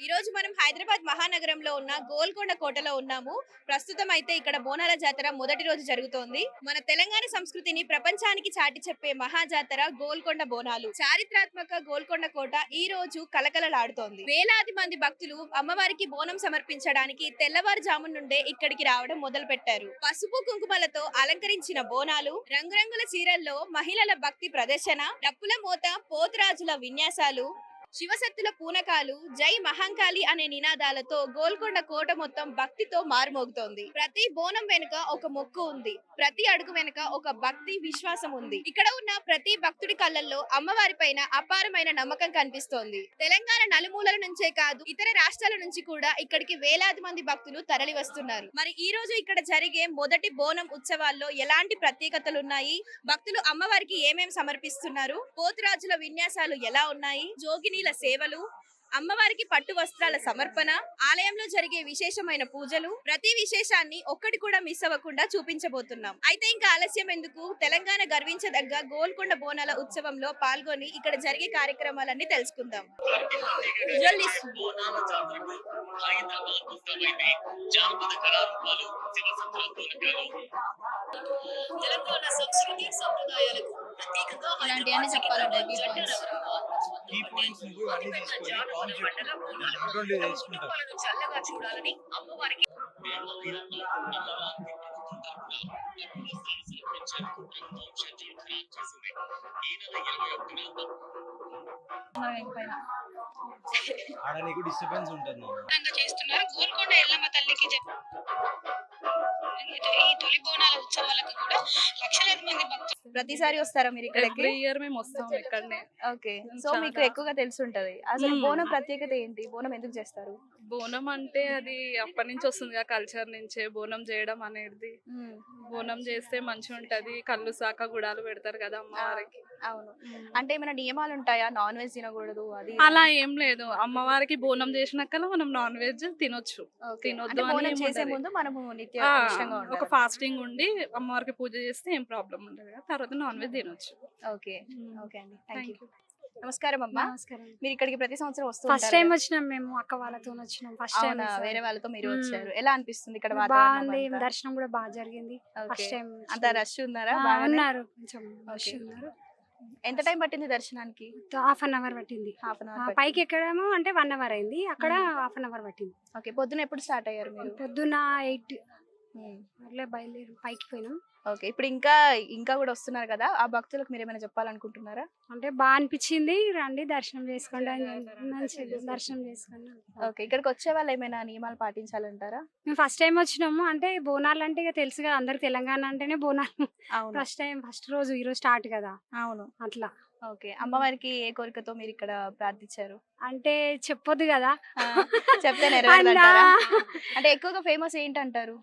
ఈ రోజు మనం హైదరాబాద్ మహానగరంలో ఉన్న గోల్కొండ కోటలో ఉన్నాము. ప్రస్తుతం అయితే ఇక్కడ బోనాల జాతర మొదటి రోజు జరుగుతోంది. మన తెలంగాణ సంస్కృతిని ప్రపంచానికి చాటి చెప్పే మహా జాతర గోల్కొండ బోనాలు. చారిత్రాత్మక గోల్కొండ కోట ఈ రోజు కలకలలాడుతోంది. వేలాది మంది భక్తులు అమ్మవారికి బోనం సమర్పించడానికి తెల్లవారుజాము నుండే ఇక్కడికి రావడం మొదలు పెట్టారు. పసుపు కుంకుమలతో అలంకరించిన బోనాలు, రంగురంగుల చీరల్లో మహిళల భక్తి ప్రదర్శన, డప్పుల మోత, పోతురాజుల విన్యాసాలు, శివశక్తుల పూనకాలు, జై మహంకాళి అనే నినాదాలతో గోల్కొండ కోట మొత్తం భక్తితో మారుమోగుతోంది. ప్రతి బోనం వెనుక ఒక మొక్కు ఉంది. ప్రతి అడుగు వెనుక ఒక భక్తి విశ్వాసం ఉంది. ఇక్కడ ఉన్న ప్రతి భక్తుడి కళ్ళల్లో అమ్మవారి పైన అపారమైన నమ్మకం కనిపిస్తోంది. తెలంగాణ నలుమూలల నుంచే కాదు, ఇతర రాష్ట్రాల నుంచి కూడా ఇక్కడికి వేలాది మంది భక్తులు తరలి వస్తున్నారు. మరి ఈ రోజు ఇక్కడ జరిగే మొదటి బోనం ఉత్సవాల్లో ఎలాంటి ప్రత్యేకతలున్నాయి, భక్తులు అమ్మవారికి ఏమేం సమర్పిస్తున్నారు, పోతురాజుల విన్యాసాలు ఎలా ఉన్నాయి, జోగినీల సేవలు, అమ్మవారికి పట్టు వస్త్రాల సమర్పణ, ఆలయంలో జరిగే విశేషమైన పూజలు, ప్రతి విశేషాన్ని ఒక్కటి కూడా మిస్ అవ్వకుండా చూపించబోతున్నాం. అయితే ఇంకా ఆలస్యం ఎందుకు, తెలంగాణ గర్వించదగ్గ గోల్కొండ బోనాల ఉత్సవంలో పాల్గొని ఇక్కడ జరిగే కార్యక్రమాలన్నీ తెలుసుకుందాం. తెలంగాణ సంస్కృతి సంప్రదాయాలకు ప్రత్యేకంగా ఇలాంటివన్నీ చెప్పాలంటే కీ పాయింట్స్ నువ్వు అన్ని తీసుకొని కాన్సెప్ట్ కంట్రోల్ చేసుకుంటారు. చల్లగా చూడాలని అమ్మవారికి ఆడ నీకు డిస్టర్బెన్స్ ఉంటుంది. చేస్తున్నారు. గోల్కొండ ఎల్లమ్మ తల్లికి ఈ తొలి బోనాల ఉత్సవాలకు కూడా లక్షలాది మంది భక్తులు ప్రతిసారి వస్తారా మీరు ఇక్కడికి? ఎవ్రీ ఇయర్ మేము వస్తాం ఇక్కడనే. ఓకే, సో మీకు ఎక్కువగా తెలిసి ఉంటది. అసలు బోనం ప్రత్యేకత ఏంటి, బోనం ఎందుకు చేస్తారు? బోనం అంటే అది అప్పటి నుంచి వస్తుంది కల్చర్ నుంచే బోనం చేయడం అనేది. బోనం చేస్తే మంచిగా ఉంటది, కళ్ళు సాక గుడాలు పెడతారు కదా అమ్మవారికి. అవును, అంటే ఏమైనా నియమాలు ఉంటాయా? నాన్ వెజ్ తినకూడదు అది అలా ఏం లేదు, అమ్మవారికి బోనం చేసినాక మనం నాన్ వెజ్ తినొచ్చు. తినొద్దు అని ఏం చేసే ఉండదు. ముందు మనము ఒక ఫాస్టింగ్ ఉండి అమ్మవారికి పూజ చేస్తే ఏం ప్రాబ్లం ఉండదు కదా, తర్వాత నాన్ వెజ్ తినొచ్చు. ఓకే ఓకే అండి, థ్యాంక్ యూ. నమస్కారం అమ్మా. నమస్కారం. మీరు ఇక్కడికి ప్రతి సంవత్సరం ఫస్ట్ వస్తుంటారు టైం కదా? వచ్చినాం, మేము అక్క వాళ్ళతో వచ్చినాం. ఫస్ట్ టైం అవునా, వేరే వాళ్ళతో మీరు వచ్చారు. ఎలా అనిపిస్తుంది ఇక్కడ బాగుంది, వాతావరణం అంతా? దర్శనం కూడా బాగా జరిగింది. ఓకే. ఫస్ట్ టైం అంత రష్ ఉన్నారా? బాగానే? ఉన్నారు, కొంచెం రష్ ఓకే. ఉన్నారు. ఎంత టైం పట్టింది దర్శనానికి? హాఫ్ అన్ అవర్ పట్టింది. హాఫ్ అన్ ఆ, అవర్ పైకి ఎక్కడము అంటే 1 అవర్ అయింది, అక్కడ హాఫ్ అన్ అవర్ పట్టింది. ఓకే, పొద్దున ఎప్పుడు స్టార్ట్ అయ్యారు మీరు? పొద్దున 8 అట్లా బయలుదేరి పైకి పోయినాం. ఓకే, ఇప్పుడు ఇంకా కూడా వస్తున్నారు కదా, ఆ భక్తులకు మీరు ఏమైనా చెప్పాలనుకుంటున్నారా? అంటే బాగా అనిపించింది, రండి దర్శనం చేసుకోండి అని మంచిగా దర్శనం చేసుకోండి. ఓకే, ఇక్కడికి వచ్చే వాళ్ళు ఏమైనా నియమాలు పాటించాలంటారా? మేము ఫస్ట్ టైం వచ్చినాము, అంటే బోనాలు అంటే ఇక తెలుసు కదా అందరికి, తెలంగాణ అంటేనే బోనాలు. అవును ఫస్ట్ రోజు ఈ రోజు స్టార్ట్ కదా అవును. అట్లా. ఓకే, అమ్మవారికి ఏ కోరికతో మీరు ఇక్కడ ప్రార్థించారు? అంటే చెప్పొద్దు కదా. చెప్తే నెరవేరదంటారా? అంటే ఎక్కువగా ఫేమస్ ఏంటంటారు?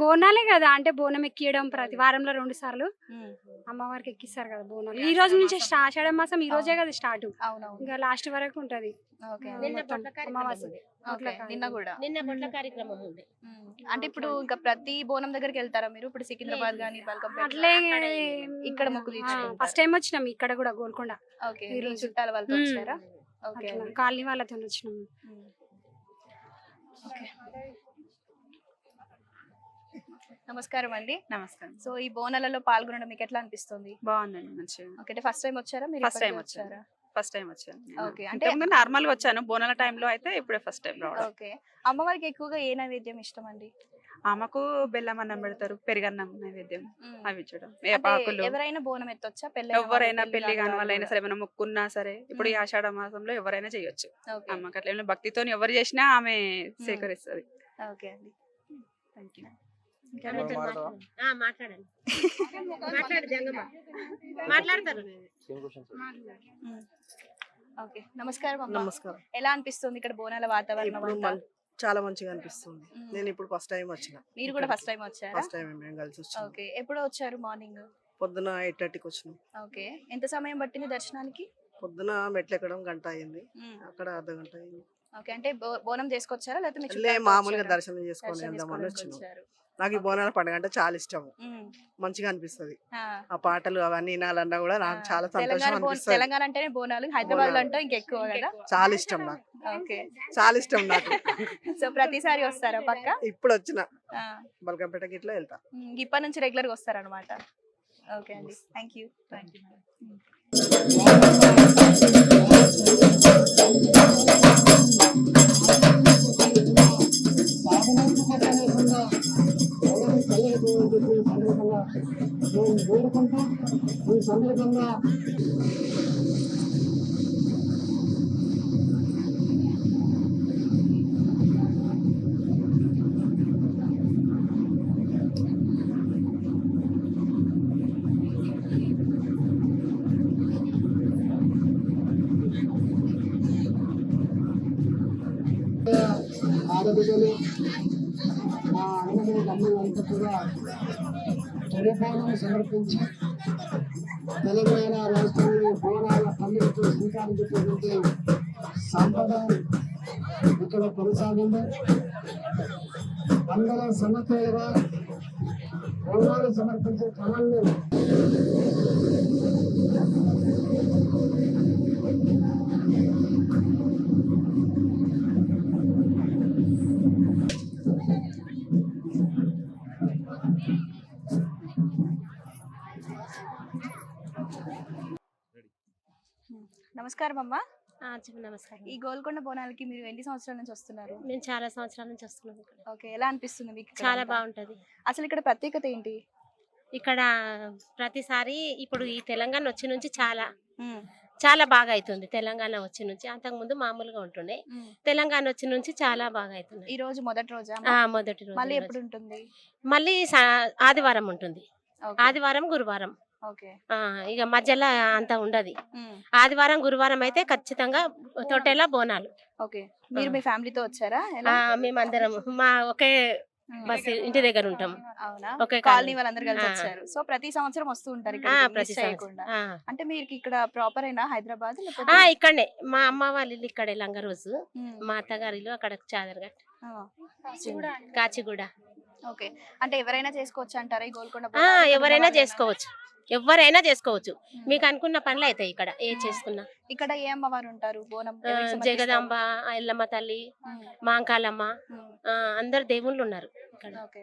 బోనాలే కదా, అంటే బోనం ఎక్కియడం ప్రతి వారంలో 2 సార్లు అమ్మవారికి ఎక్కిస్తారు కదా బోనాలు. ఈ రోజు నుంచి ఆషాఢ మాసం ఈ రోజే కదా స్టార్ట్, అవునవును. ఇంకా లాస్ట్ వరకు ఉంటది. ఓకే, అమావాస్య ఓకే, నిన్న కూడా. నిన్న బొట్ల కార్యక్రమం ఉంది. అంటే ఇప్పుడు ఇంకా ప్రతి బోనం దగ్గరికి వెళ్తారా మీరు? ఇప్పుడు సికింద్రాబాద్ గానీ బల్కంపేట అట్లే ఇక్కడ మొక్కు ఫస్ట్ టైం వచ్చినాం ఇక్కడ కూడా గోల్కొండ. ఓకే, ఈ మీ రోజు. చుట్టాల వాళ్ళతో వచ్చారా? ఓకే అట్లా అండి. కాలనీ వాళ్ళతో వచ్చినాం. ఓకే. నమస్కారం అండి. నమస్కారం. సో ఈ బోనాలలో పాల్గొనడం మీకు ఎట్లా అనిపిస్తుంది? బాగుందండి, మంచిగా. ఓకే, ఫస్ట్ టైం వచ్చారా మీరు? ఫస్ట్ టైం ఇప్పటికే వచ్చాను. ఫస్ట్ టైం వచ్చాను. ఓకే, అంటే అంటే నార్మల్ గా వచ్చాను బోనాల టైంలో, అయితే ఇప్పుడే ఫస్ట్ టైం రావడం. ఓకే, అమ్మవారికి ఎక్కువగా ఏ నైవేద్యం ఇష్టం అండి? ఆమెకు బెల్లం అన్నం పెడతారు, పెరుగన్నం నైవేద్యం అవి ఇచ్చడం. అంటే వేపాకులు. ఎవరైనా బోనం ఎత్తొచ్చా? ఎవరైనా పెళ్లి కాని వాళ్ళైనా సరే, ఏమైనా మొక్కున్నా సరే, ఇప్పుడు ఈ ఆషాఢ మాసంలో ఎవరైనా చేయొచ్చు. ఓకే అమ్మకి అట్లా ఏమైనా భక్తితో ఎవరు చేసినా ఆమె స్వీకరిస్తుంది. ఓకే అండి, థ్యాంక్ యూ. మాట్లాడండి. మాట్లాడు జంగమ్మ, మాట్లాడతారు. ఓకే. నమస్కారం అమ్మా. నమస్కారం. ఎలా అనిపిస్తుంది ఇక్కడ బోనాల వాతావరణం ఇప్పుడు అంతా? చాలా మంచిగా అనిపిస్తుంది. నేను ఇప్పుడు ఫస్ట్ టైం వచ్చిన. మీరు కూడా ఫస్ట్ టైం వచ్చారా? ఫస్ట్ టైం మేము కలిసి వచ్చాము. ఓకే, ఎప్పుడు వచ్చారు? మార్నింగ్. పొద్దున 8:30కి వచ్చినాం. ఓకే, ఎంత సమయం పట్టింది దర్శనానికి? పొద్దున మెట్లు ఎక్కడం గంట అయింది, అక్కడ అర్ధ గంట అయింది. ఓకే, అంటే బోనం చేసుకొచ్చారా లేకపోతే మీ లే, చుట్టాలతో మామూలుగా వచ్చారా? దర్శనం చేసుకొని దర్శనం వెళ్దామని చేసుకోవడానికి వచ్చినాం. వచ్చారు. నాకు ఈ బోనాల పండుగ అంటే చాలా ఇష్టం. ఉమ్. మంచిగా అనిపిస్తది. ఆ. ఆ పాటలు అవన్నీ వినాలన్నా కూడా నాకు చాలా తెలంగాణ సంతోషం అనిపిస్తది. తెలంగాణ అంటేనే బోనాలు, హైదరాబాద్ లో బోనాలు. అంటే ఇంకెక్కువ కదా. చాలా ఇష్టం నాకు. ఓకే. చాలా ఇష్టం నాకు. సో ప్రతిసారి వస్తారా పక్క? ఇప్పుడు వచ్చిన ఆ. బల్కంపేటకి ఇట్లా వెళ్తా. ఇప్పటి నుంచి రెగ్యులర్ గా వస్తారనమాట. ఓకే అండి, థ్యాంక్ యూ. ఆడబిడ్డలు మా అన్నదమ్ములు తమ్ముళ్ళంతా కూడా తొలిబోనం సమర్పించి తెలంగాణ రాష్ట్రంలో బోనాల పండుగతో శ్రీకారం చుట్టేటువంటి సంప్రదాయం ఇక్కడ కొనసాగింది. వందల సంవత్సరాలుగా బోనాలు సమర్పించే క్రమంలో నమస్కారం అమ్మా. నమస్కారం. ఈ గోల్కొండ బోనాలకి మీరు ఎన్ని సంవత్సరాల నుంచి వస్తున్నారు? నేను చాలా సంవత్సరాల నుంచి వస్తున్నాను ఇక్కడ. ఓకే, ఎలా అనిపిస్తుంది మీకు ఇక్కడ చాలా అంతా? బాగుంటది అసలు ఇక్కడ ప్రత్యేకత ఏంటి? ఇక్కడ. ప్రతిసారి ఇప్పుడు ఈ తెలంగాణ వచ్చి నుంచి చాలా ఉమ్. చాలా బాగా అవుతుంది. తెలంగాణ వచ్చి నుంచి అంతకుముందు మామూలుగా ఉంటుండే, ఉమ్. తెలంగాణ వచ్చి నుంచి చాలా బాగా అవుతుంది. ఈ రోజు మొదటి రోజా? మొదటి రోజు మళ్ళీ ఈ రోజు. ఎప్పుడు ఉంటుంది? మళ్ళీ ఆదివారం ఉంటుంది. ఓకే. ఆదివారం గురువారం. ఓకే. ఇక మధ్యలో అంత ఉండదు. ఉమ్. ఆదివారం గురువారం అయితే ఖచ్చితంగా తొట్టెల బోనాలు. ఓకే. మీరు మీ ఫ్యామిలీతో వచ్చారా? ఎలా? మేమందరం మా ఒకే ఉమ్. బస్ ఇంటి దగ్గర ఉంటాం. అవునా? ఒకే కాలనీ కాలనీ. వాళ్ళందరూ కలిసి ఆ. వచ్చారు. సో ప్రతి సంవత్సరం వస్తూ ఉంటారు ప్రతి ఇక్కడ సంవత్సరం. చేయకుండా. అంటే మీరు ఇక్కడ ప్రాపర్ అయినా హైదరాబాద్? ఇక్కడనే మా అమ్మ వాళ్ళ ఇల్లు ఇక్కడే లంగరోజు. ఉమ్. మా అత్తగారి ఇల్లు అక్కడ చాదర్గట్ ఆ. కాచిగూడ. ఓకే. అంటే ఎవరైనా చేసుకోవచ్చు అంటారా ఈ గోల్కొండ ఎవరైనా బోనాలు? చేసుకోవచ్చు. ఎవరైనా చేసుకోవచ్చు. మీకు అనుకున్న పనులు అవుతాయి ఇక్కడ ఏ చేసుకున్నా. ఇక్కడ ఏ అమ్మవారు ఉంటారు? బోనం ఎవరికి సమర్పిస్తారు? జగదాంబ, ఎల్లమ్మ తల్లి, ఉమ్. మాంకాలమ్మ, ఉమ్. అందరు దేవుళ్ళు ఉన్నారు ఇక్కడ. ఓకే.